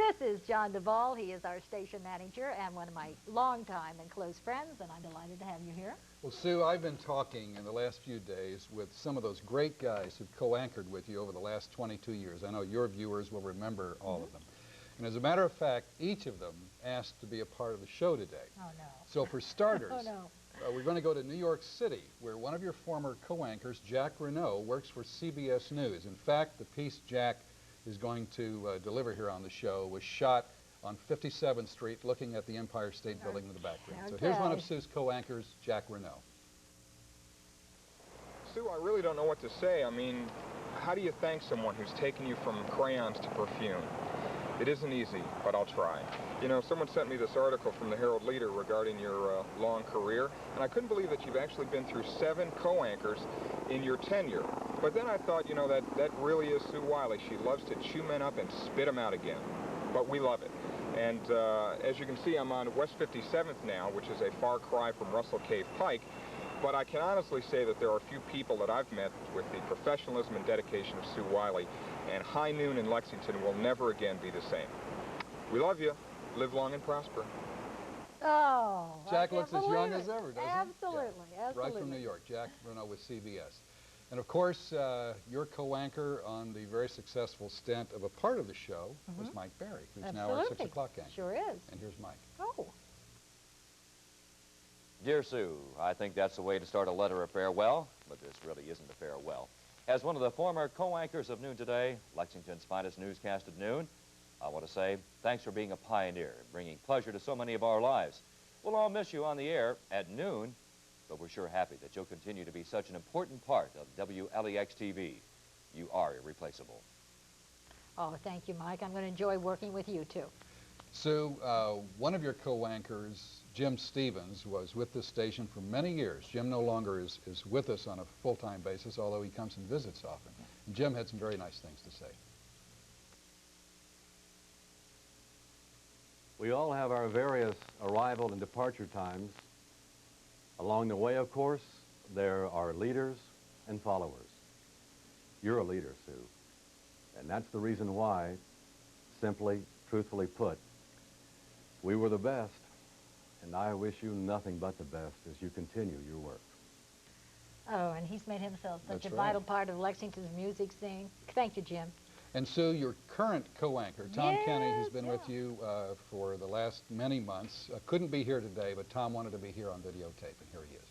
This is John Duvall. He is our station manager and one of my longtime and close friends, and I'm delighted to have you here. Well, Sue, I've been talking in the last few days with some of those great guys who co-anchored with you over the last 22 years. I know your viewers will remember all of them. And as a matter of fact, each of them asked to be a part of the show today. Oh, no. So for starters, Oh, no. We're going to go to New York City, where one of your former co-anchors, Jack Renault, works for CBS News. In fact, the piece Jack is going to deliver here on the show was shot on 57th Street, looking at the Empire State Building in the background. Okay. So here's one of Sue's co-anchors, Jack Renault. Sue, I really don't know what to say. I mean, how do you thank someone who's taken you from crayons to perfume? It isn't easy, but I'll try. You know, someone sent me this article from the Herald Leader regarding your long career, and I couldn't believe that you've actually been through 7 co-anchors in your tenure. But then I thought, you know, that really is Sue Wylie. She loves to chew men up and spit them out again. But we love it. And as you can see, I'm on West 57th now, which is a far cry from Russell Cave Pike. But I can honestly say that there are a few people that I've met with the professionalism and dedication of Sue Wylie, and high noon in Lexington will never again be the same. We love you. Live long and prosper. Oh, Jack looks as young as ever, doesn't he? Absolutely, Yeah. absolutely. Right from New York, Jack Renault with CBS. And of course, your co-anchor on the very successful stint of a part of the show was Mike Berry, who's now our 6 o'clock anchor. Sure is. And here's Mike. Oh. Dear Sue, I think that's the way to start a letter of farewell, but this really isn't a farewell. As one of the former co-anchors of Noon Today, Lexington's finest newscast at noon, I want to say thanks for being a pioneer, bringing pleasure to so many of our lives. We'll all miss you on the air at noon, but we're sure happy that you'll continue to be such an important part of WLEX-TV. You are irreplaceable. Oh, thank you, Mike. I'm going to enjoy working with you, too. Sue, one of your co-anchors, Jim Stevens, was with this station for many years. Jim no longer is with us on a full-time basis, although he comes and visits often. And Jim had some very nice things to say. We all have our various arrival and departure times. Along the way, of course, there are leaders and followers. You're a leader, Sue. And that's the reason why, simply, truthfully put, we were the best, and I wish you nothing but the best as you continue your work. Oh, and he's made himself such That's a right. vital part of Lexington's music scene. Thank you, Jim. And Sue, your current co-anchor, Tom Kenny, who's been with yeah. you for the last many months, couldn't be here today, but Tom wanted to be here on videotape, and here he is.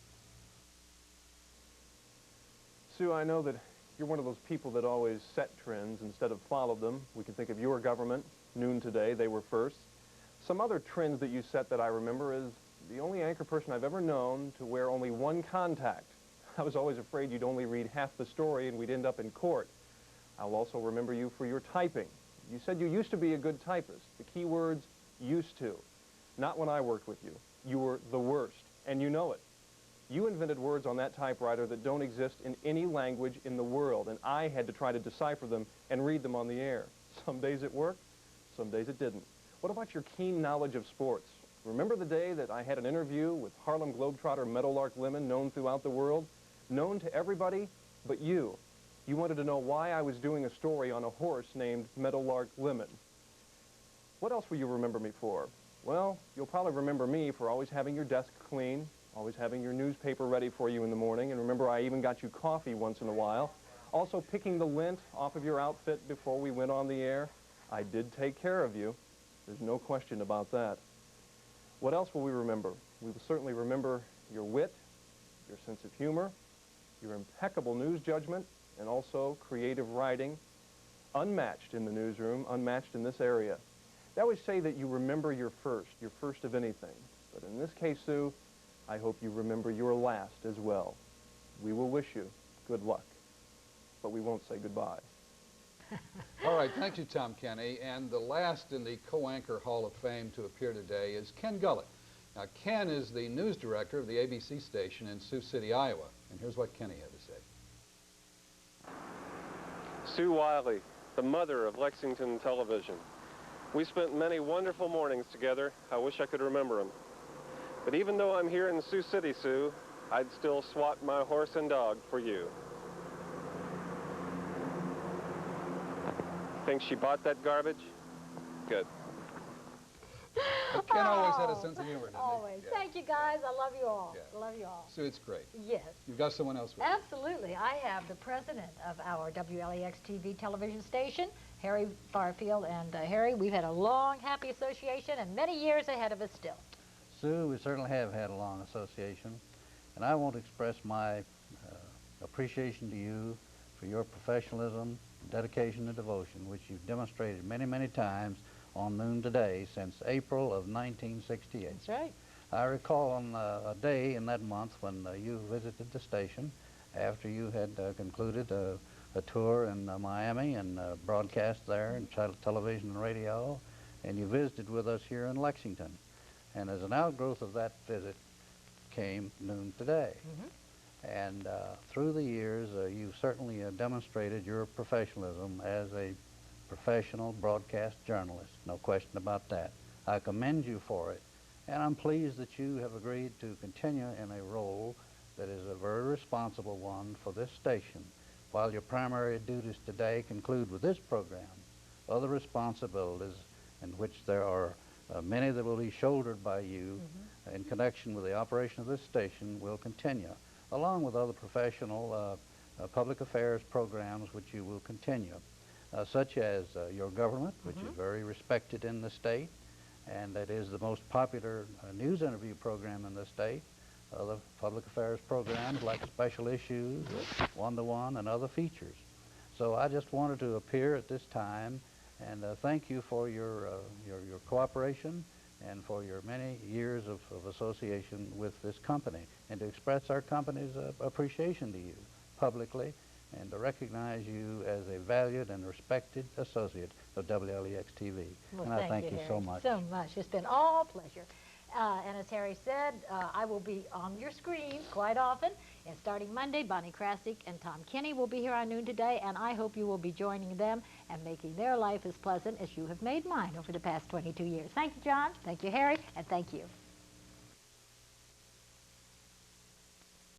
Sue, I know that you're one of those people that always set trends instead of follow them. We can think of your government, Noon Today, they were first. Some other trends that you set that I remember is the only anchor person I've ever known to wear only one contact. I was always afraid you'd only read half the story and we'd end up in court. I'll also remember you for your typing. You said you used to be a good typist. The key words, used to. Not when I worked with you. You were the worst, and you know it. You invented words on that typewriter that don't exist in any language in the world, and I had to try to decipher them and read them on the air. Some days it worked, some days it didn't. What about your keen knowledge of sports? Remember the day that I had an interview with Harlem Globetrotter Meadowlark Lemon, known throughout the world, known to everybody but you. You wanted to know why I was doing a story on a horse named Meadowlark Lemon. What else will you remember me for? Well, you'll probably remember me for always having your desk clean, always having your newspaper ready for you in the morning, and remember I even got you coffee once in a while. Also picking the lint off of your outfit before we went on the air. I did take care of you. There's no question about that. What else will we remember? We will certainly remember your wit, your sense of humor, your impeccable news judgment, and also creative writing, unmatched in the newsroom, unmatched in this area. They always say that you remember your first of anything. But in this case, Sue, I hope you remember your last as well. We will wish you good luck, but we won't say goodbye. All right, thank you, Tom Kenny. And the last in the co-anchor Hall of Fame to appear today is Ken Gullett. Now, Ken is the news director of the ABC station in Sioux City, Iowa. And here's what Kenny had to say. Sue Wylie, the mother of Lexington television. We spent many wonderful mornings together. I wish I could remember them. But even though I'm here in Sioux City, Sue, I'd still swat my horse and dog for you. Think she bought that garbage? Good. Ken always had a sense of humor, didn't Always. he? Yeah. Thank you, guys. I love you all. Yeah. Love you all. Sue, it's great. Yes. You've got someone else with you. Absolutely. I have the president of our WLEX-TV television station, Harry Farfield. And Harry, we've had a long, happy association and many years ahead of us still. Sue, we certainly have had a long association, and I want to express my appreciation to you for your professionalism, dedication, and devotion, which you've demonstrated many, many times on Noon Today since April of 1968. That's right. I recall on a day in that month when you visited the station after you had concluded a tour in Miami and broadcast there in television and radio, and you visited with us here in Lexington. And as an outgrowth of that visit came Noon Today. And through the years, you've certainly demonstrated your professionalism as a professional broadcast journalist, no question about that. I commend you for it, and I'm pleased that you have agreed to continue in a role that is a very responsible one for this station. While your primary duties today conclude with this program, other responsibilities, in which there are many that will be shouldered by you in connection with the operation of this station, will continue, along with other professional public affairs programs which you will continue, such as your government, which is very respected in the state, and that is the most popular news interview program in the state, other public affairs programs like special issues, one-to-one, and other features. So I just wanted to appear at this time and thank you for your cooperation and for your many years of association with this company, and to express our company's appreciation to you publicly, and to recognize you as a valued and respected associate of WLEX-TV. Well, and I thank you Harry, so much. So much. It's been all pleasure. And as Harry said, I will be on your screens quite often. And starting Monday, Bonnie Krasik and Tom Kinney will be here on Noon Today, and I hope you will be joining them and making their life as pleasant as you have made mine over the past 22 years. Thank you, John. Thank you, Harry. And thank you.